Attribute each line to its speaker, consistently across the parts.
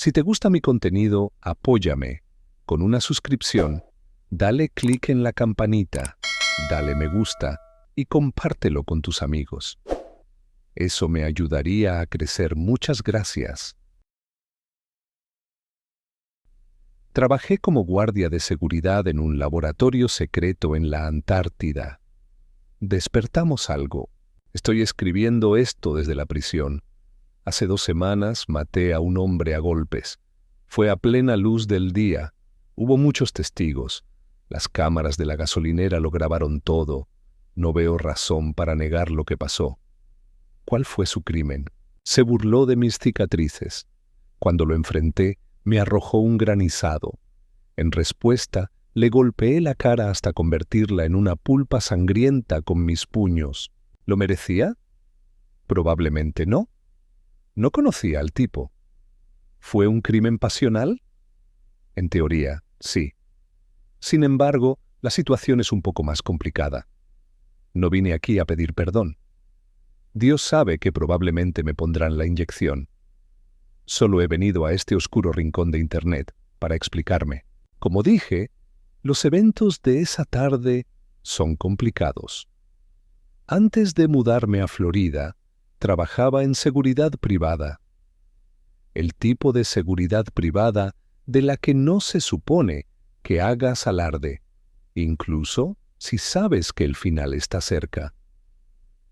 Speaker 1: Si te gusta mi contenido, apóyame con una suscripción, dale clic en la campanita, dale me gusta y compártelo con tus amigos. Eso me ayudaría a crecer. Muchas gracias. Trabajé como guardia de seguridad en un laboratorio secreto en la Antártida. Despertamos algo. Estoy escribiendo esto desde la prisión. Hace 2 semanas maté a un hombre a golpes. Fue a plena luz del día. Hubo muchos testigos. Las cámaras de la gasolinera lo grabaron todo. No veo razón para negar lo que pasó. ¿Cuál fue su crimen? Se burló de mis cicatrices. Cuando lo enfrenté, me arrojó un granizado. En respuesta, le golpeé la cara hasta convertirla en una pulpa sangrienta con mis puños. ¿Lo merecía? Probablemente no. No conocía al tipo. ¿Fue un crimen pasional? En teoría, sí. Sin embargo, la situación es un poco más complicada. No vine aquí a pedir perdón. Dios sabe que probablemente me pondrán la inyección. Solo he venido a este oscuro rincón de Internet para explicarme. Como dije, los eventos de esa tarde son complicados. Antes de mudarme a Florida, trabajaba en seguridad privada. El tipo de seguridad privada de la que no se supone que hagas alarde, incluso si sabes que el final está cerca.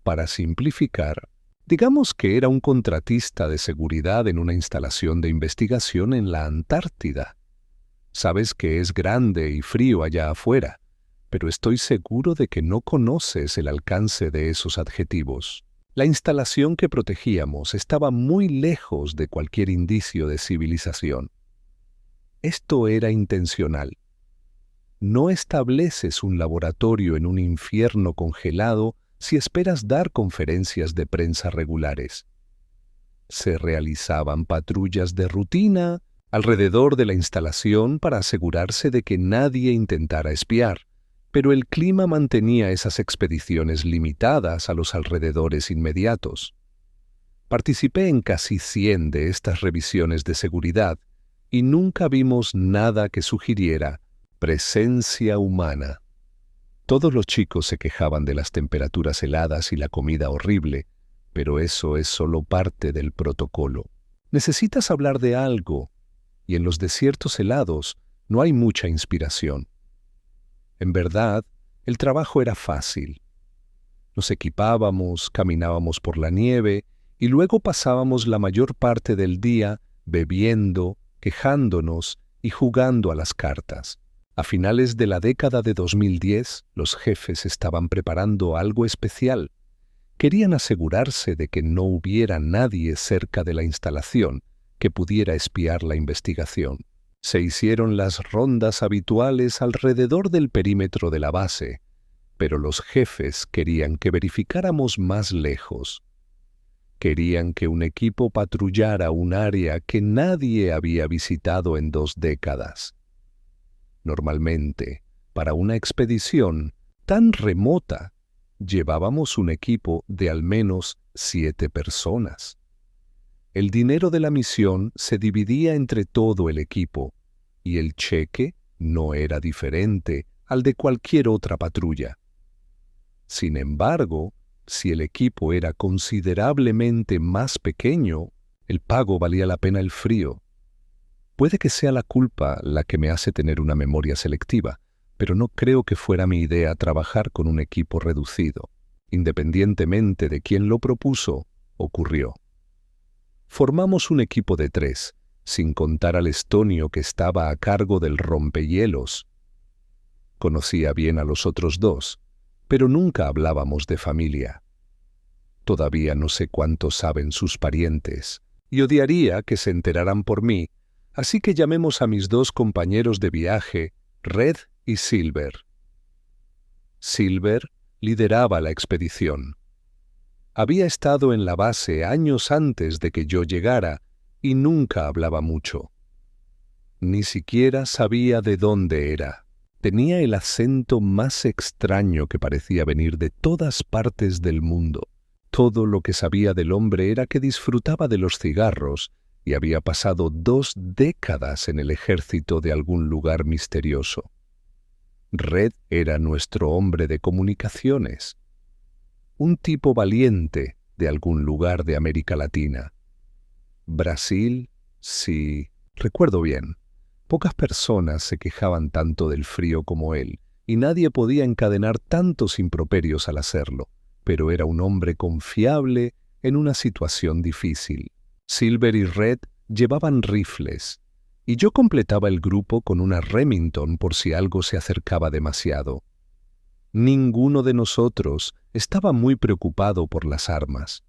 Speaker 1: Para simplificar, digamos que era un contratista de seguridad en una instalación de investigación en la Antártida. Sabes que es grande y frío allá afuera, pero estoy seguro de que no conoces el alcance de esos adjetivos. La instalación que protegíamos estaba muy lejos de cualquier indicio de civilización. Esto era intencional. No estableces un laboratorio en un infierno congelado si esperas dar conferencias de prensa regulares. Se realizaban patrullas de rutina alrededor de la instalación para asegurarse de que nadie intentara espiar, pero el clima mantenía esas expediciones limitadas a los alrededores inmediatos. Participé en casi 100 de estas revisiones de seguridad y nunca vimos nada que sugiriera presencia humana. Todos los chicos se quejaban de las temperaturas heladas y la comida horrible, pero eso es solo parte del protocolo. Necesitas hablar de algo, y en los desiertos helados no hay mucha inspiración. En verdad, el trabajo era fácil. Nos equipábamos, caminábamos por la nieve y luego pasábamos la mayor parte del día bebiendo, quejándonos y jugando a las cartas. A finales de la década de 2010, los jefes estaban preparando algo especial. Querían asegurarse de que no hubiera nadie cerca de la instalación que pudiera espiar la investigación. Se hicieron las rondas habituales alrededor del perímetro de la base, pero los jefes querían que verificáramos más lejos. Querían que un equipo patrullara un área que nadie había visitado en 2 décadas. Normalmente, para una expedición tan remota, llevábamos un equipo de al menos 7 personas. El dinero de la misión se dividía entre todo el equipo, y el cheque no era diferente al de cualquier otra patrulla. Sin embargo, si el equipo era considerablemente más pequeño, el pago valía la pena el frío. Puede que sea la culpa la que me hace tener una memoria selectiva, pero no creo que fuera mi idea trabajar con un equipo reducido. Independientemente de quién lo propuso, ocurrió. Formamos un equipo de 3, sin contar al estonio que estaba a cargo del rompehielos. Conocía bien a los otros 2, pero nunca hablábamos de familia. Todavía no sé cuánto saben sus parientes, y odiaría que se enteraran por mí, así que llamemos a mis 2 compañeros de viaje, Red y Silver. Silver lideraba la expedición. Había estado en la base años antes de que yo llegara y nunca hablaba mucho. Ni siquiera sabía de dónde era. Tenía el acento más extraño que parecía venir de todas partes del mundo. Todo lo que sabía del hombre era que disfrutaba de los cigarros y había pasado 2 décadas en el ejército de algún lugar misterioso. Red era nuestro hombre de comunicaciones, un tipo valiente de algún lugar de América Latina. Brasil, sí, recuerdo bien. Pocas personas se quejaban tanto del frío como él, y nadie podía encadenar tantos improperios al hacerlo, pero era un hombre confiable en una situación difícil. Silver y Red llevaban rifles, y yo completaba el grupo con una Remington por si algo se acercaba demasiado. Ninguno de nosotros estaba muy preocupado por las armas.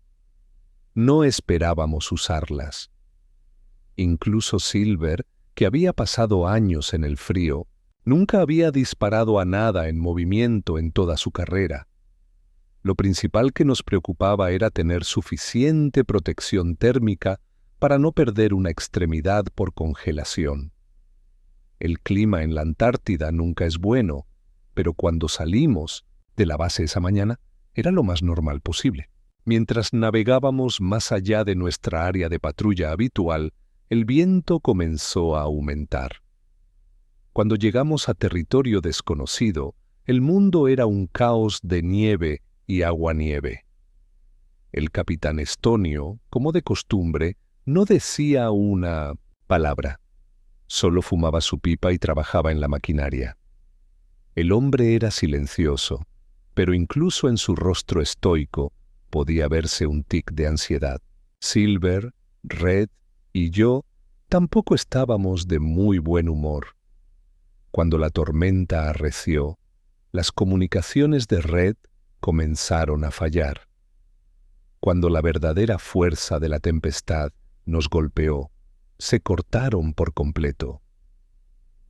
Speaker 1: No esperábamos usarlas. Incluso Silver, que había pasado años en el frío, nunca había disparado a nada en movimiento en toda su carrera. Lo principal que nos preocupaba era tener suficiente protección térmica para no perder una extremidad por congelación. El clima en la Antártida nunca es bueno, pero cuando salimos de la base esa mañana era lo más normal posible. Mientras navegábamos más allá de nuestra área de patrulla habitual, el viento comenzó a aumentar. Cuando llegamos a territorio desconocido, el mundo era un caos de nieve y aguanieve. El capitán estonio, como de costumbre, no decía una palabra. Solo fumaba su pipa y trabajaba en la maquinaria. El hombre era silencioso, pero incluso en su rostro estoico podía verse un tic de ansiedad. Silver, Red y yo tampoco estábamos de muy buen humor. Cuando la tormenta arreció, las comunicaciones de Red comenzaron a fallar. Cuando la verdadera fuerza de la tempestad nos golpeó, se cortaron por completo.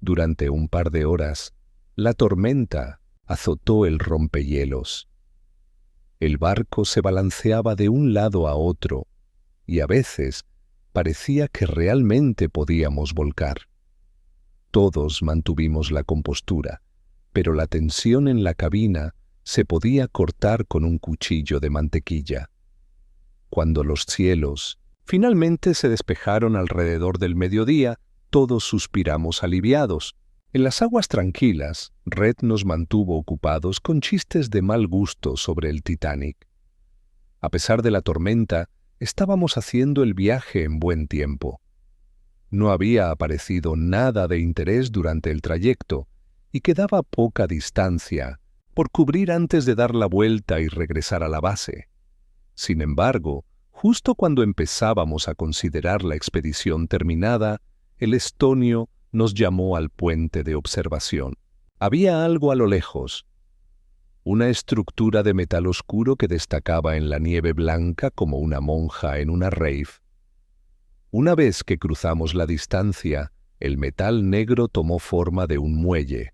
Speaker 1: Durante un par de horas, la tormenta azotó el rompehielos. El barco se balanceaba de un lado a otro y a veces parecía que realmente podíamos volcar. Todos mantuvimos la compostura, pero la tensión en la cabina se podía cortar con un cuchillo de mantequilla. Cuando los cielos finalmente se despejaron alrededor del mediodía, todos suspiramos aliviados. En las aguas tranquilas, Red nos mantuvo ocupados con chistes de mal gusto sobre el Titanic. A pesar de la tormenta, estábamos haciendo el viaje en buen tiempo. No había aparecido nada de interés durante el trayecto y quedaba poca distancia por cubrir antes de dar la vuelta y regresar a la base. Sin embargo, justo cuando empezábamos a considerar la expedición terminada, el estonio nos llamó al puente de observación. Había algo a lo lejos, una estructura de metal oscuro que destacaba en la nieve blanca como una monja en una rave. Una vez que cruzamos la distancia, el metal negro tomó forma de un muelle.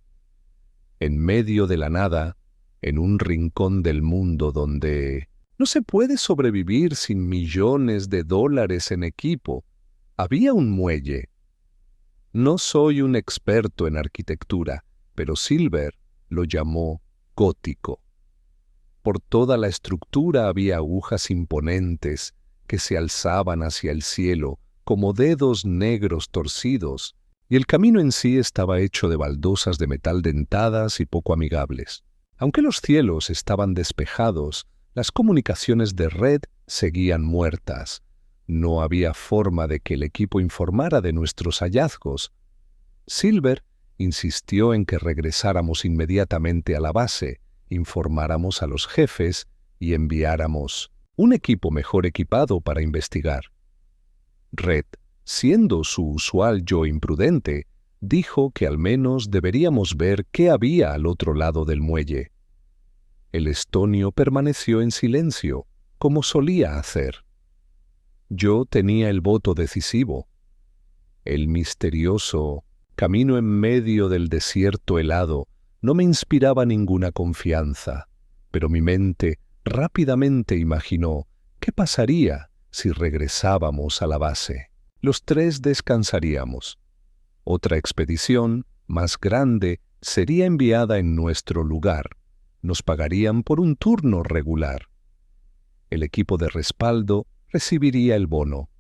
Speaker 1: En medio de la nada, en un rincón del mundo donde no se puede sobrevivir sin millones de dólares en equipo, había un muelle. No soy un experto en arquitectura, pero Silver lo llamó gótico. Por toda la estructura había agujas imponentes que se alzaban hacia el cielo como dedos negros torcidos, y el camino en sí estaba hecho de baldosas de metal dentadas y poco amigables. Aunque los cielos estaban despejados, las comunicaciones de Red seguían muertas. No había forma de que el equipo informara de nuestros hallazgos. Silver insistió en que regresáramos inmediatamente a la base, informáramos a los jefes y enviáramos un equipo mejor equipado para investigar. Red, siendo su usual yo imprudente, dijo que al menos deberíamos ver qué había al otro lado del muelle. El estonio permaneció en silencio, como solía hacer. Yo tenía el voto decisivo. El misterioso camino en medio del desierto helado no me inspiraba ninguna confianza, pero mi mente rápidamente imaginó qué pasaría si regresábamos a la base. Los 3 descansaríamos. Otra expedición, más grande, sería enviada en nuestro lugar. Nos pagarían por un turno regular. El equipo de respaldo recibiría el bono.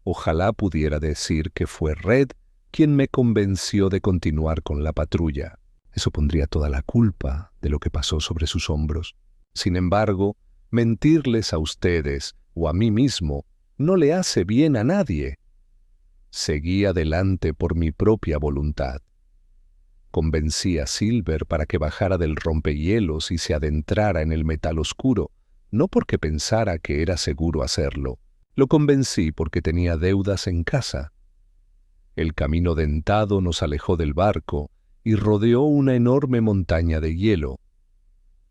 Speaker 1: Ojalá pudiera decir que fue Red quien me convenció de continuar con la patrulla. Eso pondría toda la culpa de lo que pasó sobre sus hombros. Sin embargo, mentirles a ustedes o a mí mismo no le hace bien a nadie. Seguí adelante por mi propia voluntad. Convencí a Silver para que bajara del rompehielos y se adentrara en el metal oscuro, no porque pensara que era seguro hacerlo. Lo convencí porque tenía deudas en casa. El camino dentado nos alejó del barco y rodeó una enorme montaña de hielo.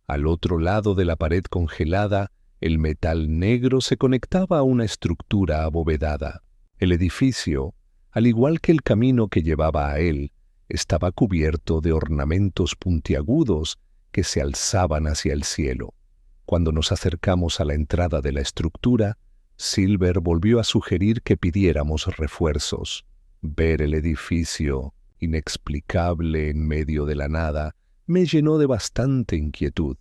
Speaker 1: Al otro lado de la pared congelada, el metal negro se conectaba a una estructura abovedada. El edificio, al igual que el camino que llevaba a él, estaba cubierto de ornamentos puntiagudos que se alzaban hacia el cielo. Cuando nos acercamos a la entrada de la estructura, Silver volvió a sugerir que pidiéramos refuerzos. Ver el edificio, inexplicable en medio de la nada, me llenó de bastante inquietud,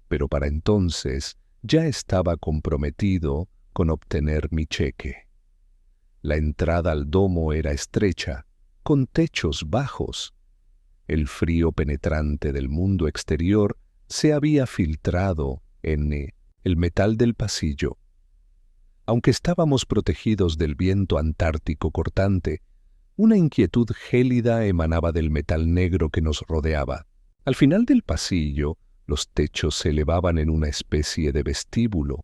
Speaker 1: pero para entonces ya estaba comprometido con obtener mi cheque. La entrada al domo era estrecha, con techos bajos. El frío penetrante del mundo exterior se había filtrado en el metal del pasillo. Aunque estábamos protegidos del viento antártico cortante, una inquietud gélida emanaba del metal negro que nos rodeaba. Al final del pasillo, los techos se elevaban en una especie de vestíbulo.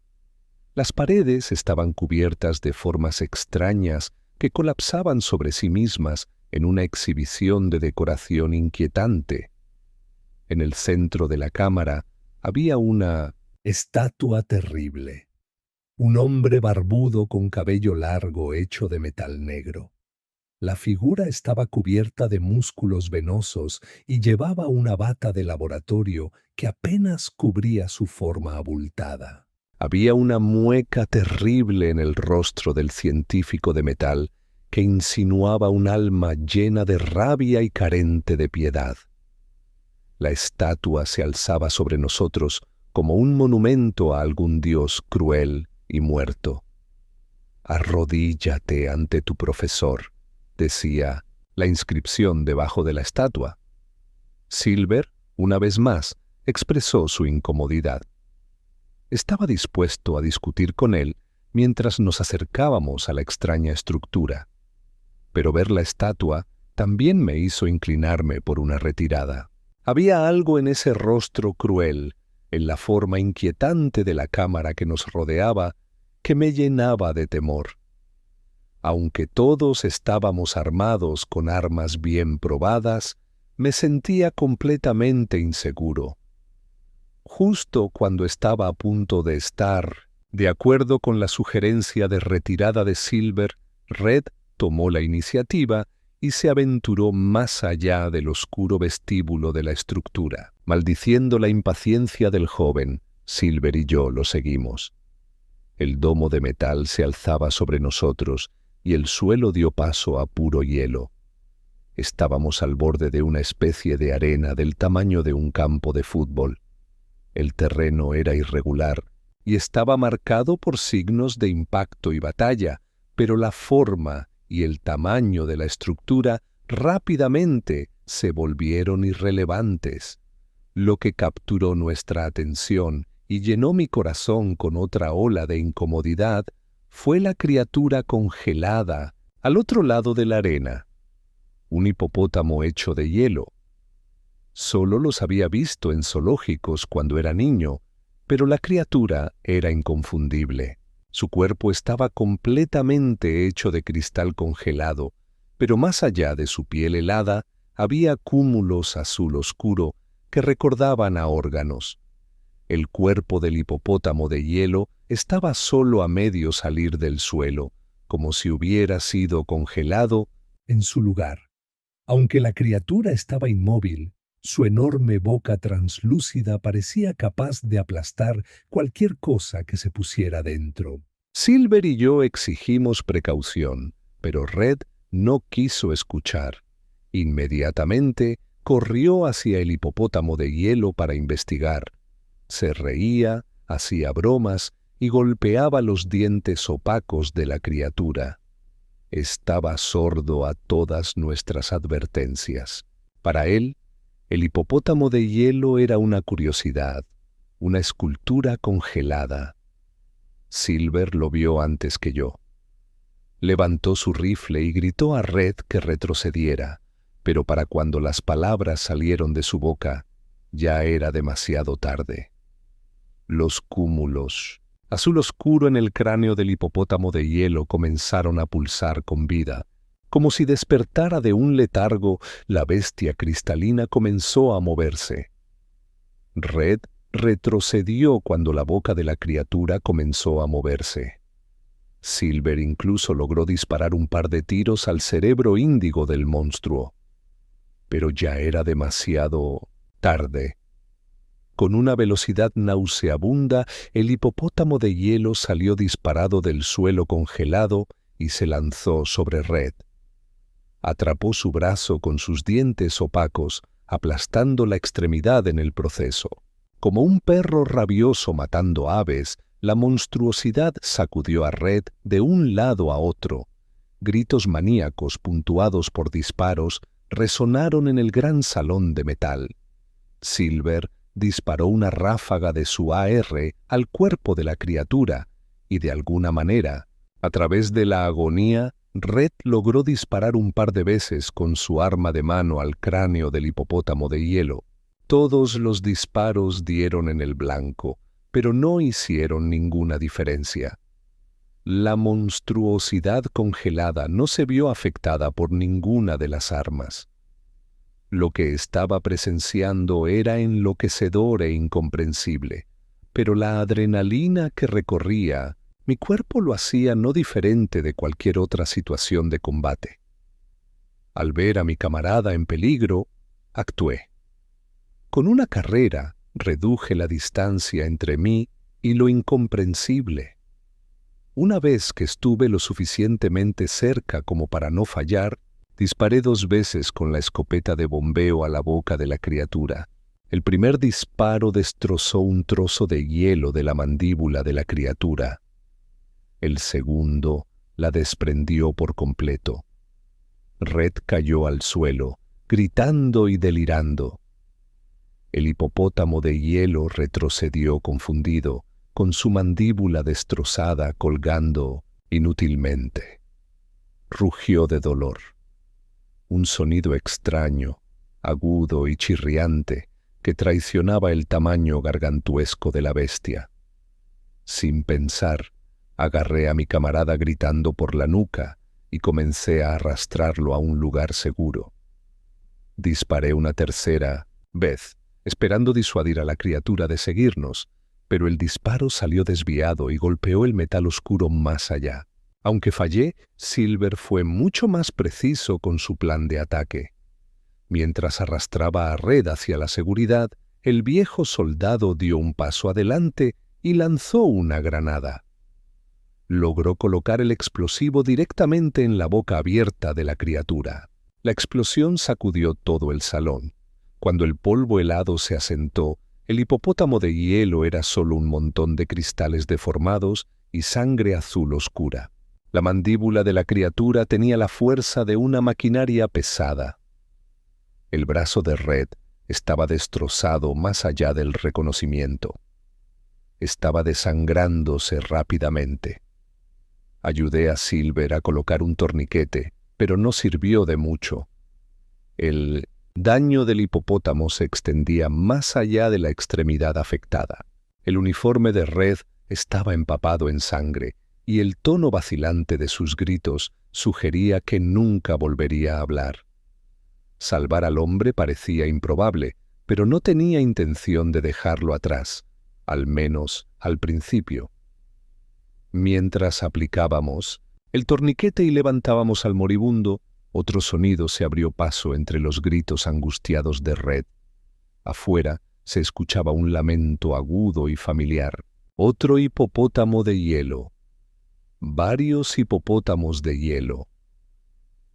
Speaker 1: Las paredes estaban cubiertas de formas extrañas que colapsaban sobre sí mismas en una exhibición de decoración inquietante. En el centro de la cámara había una estatua terrible, un hombre barbudo con cabello largo hecho de metal negro. La figura estaba cubierta de músculos venosos y llevaba una bata de laboratorio que apenas cubría su forma abultada. Había una mueca terrible en el rostro del científico de metal que insinuaba un alma llena de rabia y carente de piedad. La estatua se alzaba sobre nosotros como un monumento a algún dios cruel y muerto. «Arrodíllate ante tu profesor», decía la inscripción debajo de la estatua. Silver, una vez más, expresó su incomodidad. Estaba dispuesto a discutir con él mientras nos acercábamos a la extraña estructura, pero ver la estatua también me hizo inclinarme por una retirada. Había algo en ese rostro cruel, en la forma inquietante de la cámara que nos rodeaba, que me llenaba de temor. Aunque todos estábamos armados con armas bien probadas, me sentía completamente inseguro. Justo cuando estaba a punto de estar de acuerdo con la sugerencia de retirada de Silver, Red tomó la iniciativa y se aventuró más allá del oscuro vestíbulo de la estructura. Maldiciendo la impaciencia del joven, Silver y yo lo seguimos. El domo de metal se alzaba sobre nosotros y el suelo dio paso a puro hielo. Estábamos al borde de una especie de arena del tamaño de un campo de fútbol. El terreno era irregular y estaba marcado por signos de impacto y batalla, pero la forma y el tamaño de la estructura rápidamente se volvieron irrelevantes. Lo que capturó nuestra atención y llenó mi corazón con otra ola de incomodidad fue la criatura congelada al otro lado de la arena, un hipopótamo hecho de hielo. Solo los había visto en zoológicos cuando era niño, pero la criatura era inconfundible. Su cuerpo estaba completamente hecho de cristal congelado, pero más allá de su piel helada había cúmulos azul oscuro que recordaban a órganos. El cuerpo del hipopótamo de hielo estaba solo a medio salir del suelo, como si hubiera sido congelado en su lugar. Aunque la criatura estaba inmóvil, su enorme boca translúcida parecía capaz de aplastar cualquier cosa que se pusiera dentro. Silver y yo exigimos precaución, pero Red no quiso escuchar. Inmediatamente corrió hacia el hipopótamo de hielo para investigar. Se reía, hacía bromas y golpeaba los dientes opacos de la criatura. estaba sordo a todas nuestras advertencias. Para él, el hipopótamo de hielo era una curiosidad, una escultura congelada. Silver lo vio antes que yo. Levantó su rifle y gritó a Red que retrocediera, pero para cuando las palabras salieron de su boca, ya era demasiado tarde. Los cúmulos, azul oscuro en el cráneo del hipopótamo de hielo, comenzaron a pulsar con vida. Como si despertara de un letargo, la bestia cristalina comenzó a moverse. Red retrocedió cuando la boca de la criatura comenzó a moverse. Silver incluso logró disparar un par de tiros al cerebro índigo del monstruo. Pero ya era demasiado tarde. Con una velocidad nauseabunda, el hipopótamo de hielo salió disparado del suelo congelado y se lanzó sobre Red. Atrapó su brazo con sus dientes opacos, aplastando la extremidad en el proceso. Como un perro rabioso matando aves, la monstruosidad sacudió a Red de un lado a otro. Gritos maníacos puntuados por disparos resonaron en el gran salón de metal. Silver disparó una ráfaga de su AR al cuerpo de la criatura y de alguna manera, a través de la agonía, Red logró disparar un par de veces con su arma de mano al cráneo del hipopótamo de hielo. Todos los disparos dieron en el blanco, pero no hicieron ninguna diferencia. La monstruosidad congelada no se vio afectada por ninguna de las armas. Lo que estaba presenciando era enloquecedor e incomprensible, pero la adrenalina que recorría mi cuerpo lo hacía no diferente de cualquier otra situación de combate. Al ver a mi camarada en peligro, actué. Con una carrera reduje la distancia entre mí y lo incomprensible. Una vez que estuve lo suficientemente cerca como para no fallar, disparé 2 veces con la escopeta de bombeo a la boca de la criatura. El primer disparo destrozó un trozo de hielo de la mandíbula de la criatura. El segundo la desprendió por completo. Red cayó al suelo, gritando y delirando. El hipopótamo de hielo retrocedió confundido, con su mandíbula destrozada colgando inútilmente. Rugió de dolor. Un sonido extraño, agudo y chirriante, que traicionaba el tamaño gargantuesco de la bestia. Sin pensar, agarré a mi camarada gritando por la nuca y comencé a arrastrarlo a un lugar seguro. Disparé una tercera vez, esperando disuadir a la criatura de seguirnos, pero el disparo salió desviado y golpeó el metal oscuro más allá. Aunque fallé, Silver fue mucho más preciso con su plan de ataque. Mientras arrastraba a Red hacia la seguridad, el viejo soldado dio un paso adelante y lanzó una granada. Logró colocar el explosivo directamente en la boca abierta de la criatura. La explosión sacudió todo el salón. Cuando el polvo helado se asentó, el hipopótamo de hielo era solo un montón de cristales deformados y sangre azul oscura. La mandíbula de la criatura tenía la fuerza de una maquinaria pesada. El brazo de Red estaba destrozado más allá del reconocimiento. Estaba desangrándose rápidamente. Ayudé a Silver a colocar un torniquete, pero no sirvió de mucho. El daño del hipopótamo se extendía más allá de la extremidad afectada. El uniforme de Red estaba empapado en sangre, y el tono vacilante de sus gritos sugería que nunca volvería a hablar. Salvar al hombre parecía improbable, pero no tenía intención de dejarlo atrás, al menos al principio. Mientras aplicábamos el torniquete y levantábamos al moribundo, otro sonido se abrió paso entre los gritos angustiados de Red. Afuera se escuchaba un lamento agudo y familiar. Otro hipopótamo de hielo. Varios hipopótamos de hielo.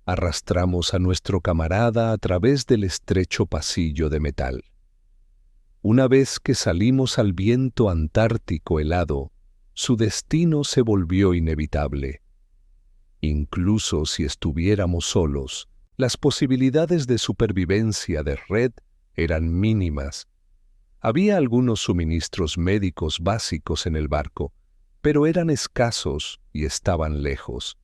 Speaker 1: Arrastramos a nuestro camarada a través del estrecho pasillo de metal. Una vez que salimos al viento antártico helado, su destino se volvió inevitable. Incluso si estuviéramos solos, las posibilidades de supervivencia de Red eran mínimas. Había algunos suministros médicos básicos en el barco, pero eran escasos y estaban lejos.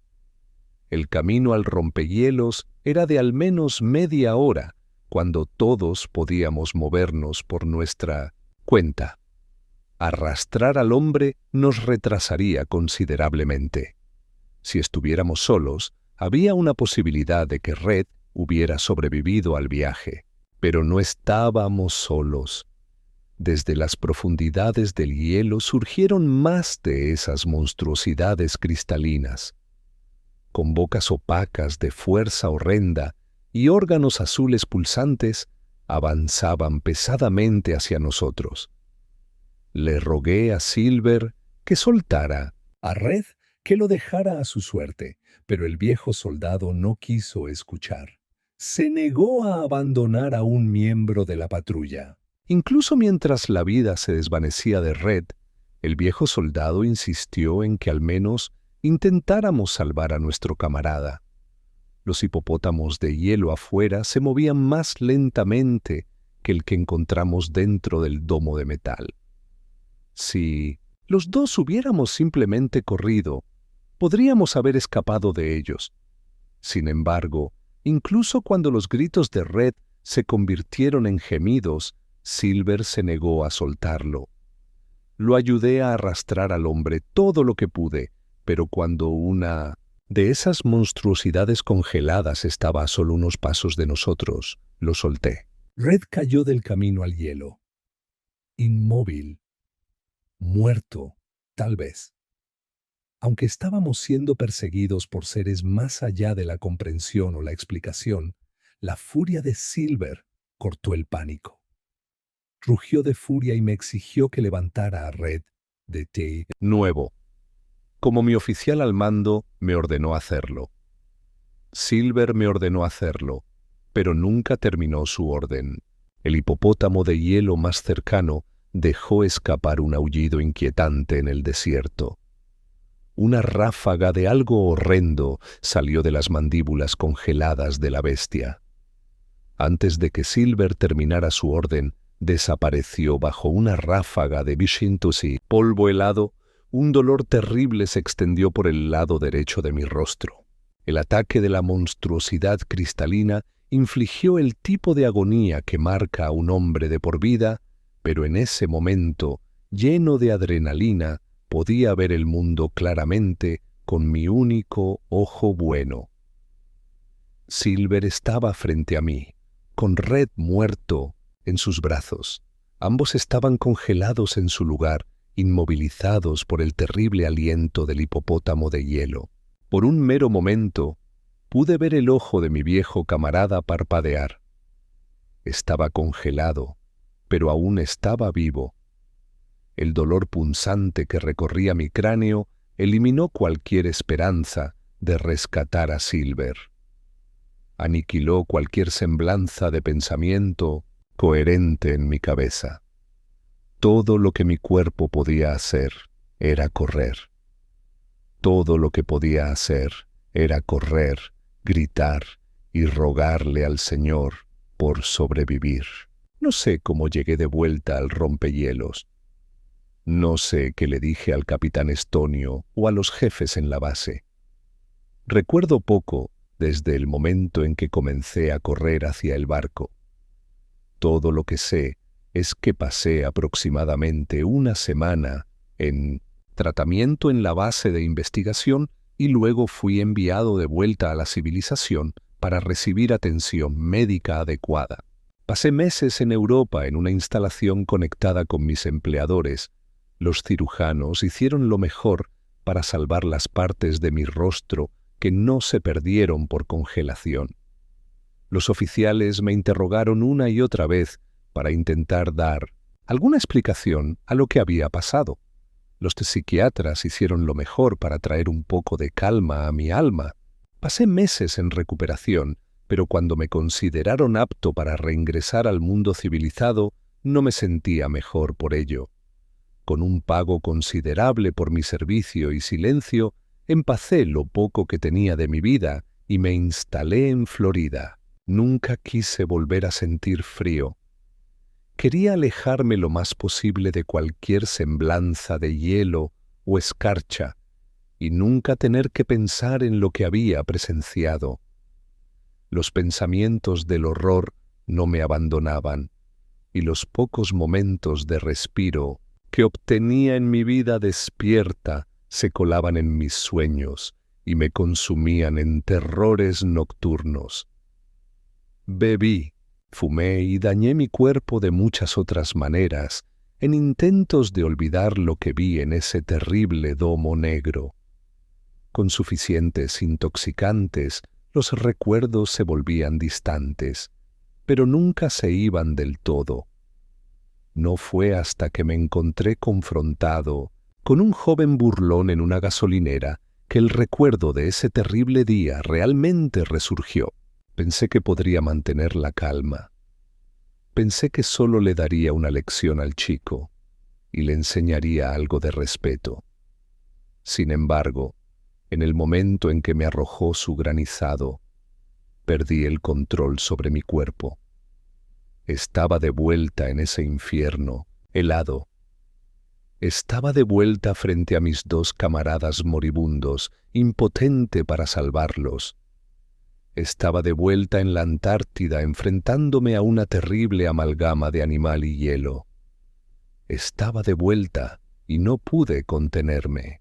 Speaker 1: El camino al rompehielos era de al menos media hora, cuando todos podíamos movernos por nuestra cuenta. Arrastrar al hombre nos retrasaría considerablemente. Si estuviéramos solos, había una posibilidad de que Red hubiera sobrevivido al viaje, pero no estábamos solos. Desde las profundidades del hielo surgieron más de esas monstruosidades cristalinas. Con bocas opacas de fuerza horrenda y órganos azules pulsantes, avanzaban pesadamente hacia nosotros. Le rogué a Silver que soltara a Red, que lo dejara a su suerte, pero el viejo soldado no quiso escuchar. Se negó a abandonar a un miembro de la patrulla. Incluso mientras la vida se desvanecía de Red, el viejo soldado insistió en que al menos intentáramos salvar a nuestro camarada. Los hipopótamos de hielo afuera se movían más lentamente que el que encontramos dentro del domo de metal. Si los dos hubiéramos simplemente corrido, podríamos haber escapado de ellos. Sin embargo, incluso cuando los gritos de Red se convirtieron en gemidos, Silver se negó a soltarlo. Lo ayudé a arrastrar al hombre todo lo que pude, pero cuando una de esas monstruosidades congeladas estaba a solo unos pasos de nosotros, lo solté. Red cayó del camino al hielo. Inmóvil. Muerto, tal vez. Aunque estábamos siendo perseguidos por seres más allá de la comprensión o la explicación, la furia de Silver cortó el pánico. Rugió de furia y me exigió que levantara a Red de nuevo. Como mi oficial al mando, me ordenó hacerlo. Silver me ordenó hacerlo, pero nunca terminó su orden. El hipopótamo de hielo más cercano dejó escapar un aullido inquietante en el desierto. Una ráfaga de algo horrendo salió de las mandíbulas congeladas de la bestia. Antes de que Silver terminara su orden, desapareció bajo una ráfaga de Vishintusi, polvo helado. Un dolor terrible se extendió por el lado derecho de mi rostro. El ataque de la monstruosidad cristalina infligió el tipo de agonía que marca a un hombre de por vida, pero en ese momento, lleno de adrenalina, podía ver el mundo claramente con mi único ojo bueno. Silver estaba frente a mí, con Red muerto en sus brazos. Ambos estaban congelados en su lugar, inmovilizados por el terrible aliento del hipopótamo de hielo. Por un mero momento, pude ver el ojo de mi viejo camarada parpadear. Estaba congelado, pero aún estaba vivo. El dolor punzante que recorría mi cráneo eliminó cualquier esperanza de rescatar a Silver. Aniquiló cualquier semblanza de pensamiento coherente en mi cabeza. Todo lo que mi cuerpo podía hacer era correr. Todo lo que podía hacer era correr, gritar y rogarle al Señor por sobrevivir. No sé cómo llegué de vuelta al rompehielos. No sé qué le dije al capitán Estonio o a los jefes en la base. Recuerdo poco desde el momento en que comencé a correr hacia el barco. Todo lo que sé es que pasé aproximadamente una semana en tratamiento en la base de investigación y luego fui enviado de vuelta a la civilización para recibir atención médica adecuada. Pasé meses en Europa en una instalación conectada con mis empleadores. Los cirujanos hicieron lo mejor para salvar las partes de mi rostro que no se perdieron por congelación. Los oficiales me interrogaron una y otra vez para intentar dar alguna explicación a lo que había pasado. Los psiquiatras hicieron lo mejor para traer un poco de calma a mi alma. Pasé meses en recuperación, pero cuando me consideraron apto para reingresar al mundo civilizado, no me sentía mejor por ello. Con un pago considerable por mi servicio y silencio, Empacé lo poco que tenía de mi vida y me instalé en Florida. Nunca quise volver a sentir frío. Quería alejarme lo más posible de cualquier semblanza de hielo o escarcha y nunca tener que pensar en lo que había presenciado. Los pensamientos del horror no me abandonaban y los pocos momentos de respiro que obtenía en mi vida despierta se colaban en mis sueños y me consumían en terrores nocturnos. Bebí, fumé y dañé mi cuerpo de muchas otras maneras, en intentos de olvidar lo que vi en ese terrible domo negro. Con suficientes intoxicantes, los recuerdos se volvían distantes, pero nunca se iban del todo. No fue hasta que me encontré confrontado con un joven burlón en una gasolinera que el recuerdo de ese terrible día realmente resurgió. Pensé que podría mantener la calma. Pensé que solo le daría una lección al chico y le enseñaría algo de respeto. Sin embargo, en el momento en que me arrojó su granizado, perdí el control sobre mi cuerpo. Estaba de vuelta en ese infierno, helado. Estaba de vuelta frente a mis dos camaradas moribundos, impotente para salvarlos. Estaba de vuelta en la Antártida, enfrentándome a una terrible amalgama de animal y hielo. Estaba de vuelta y no pude contenerme.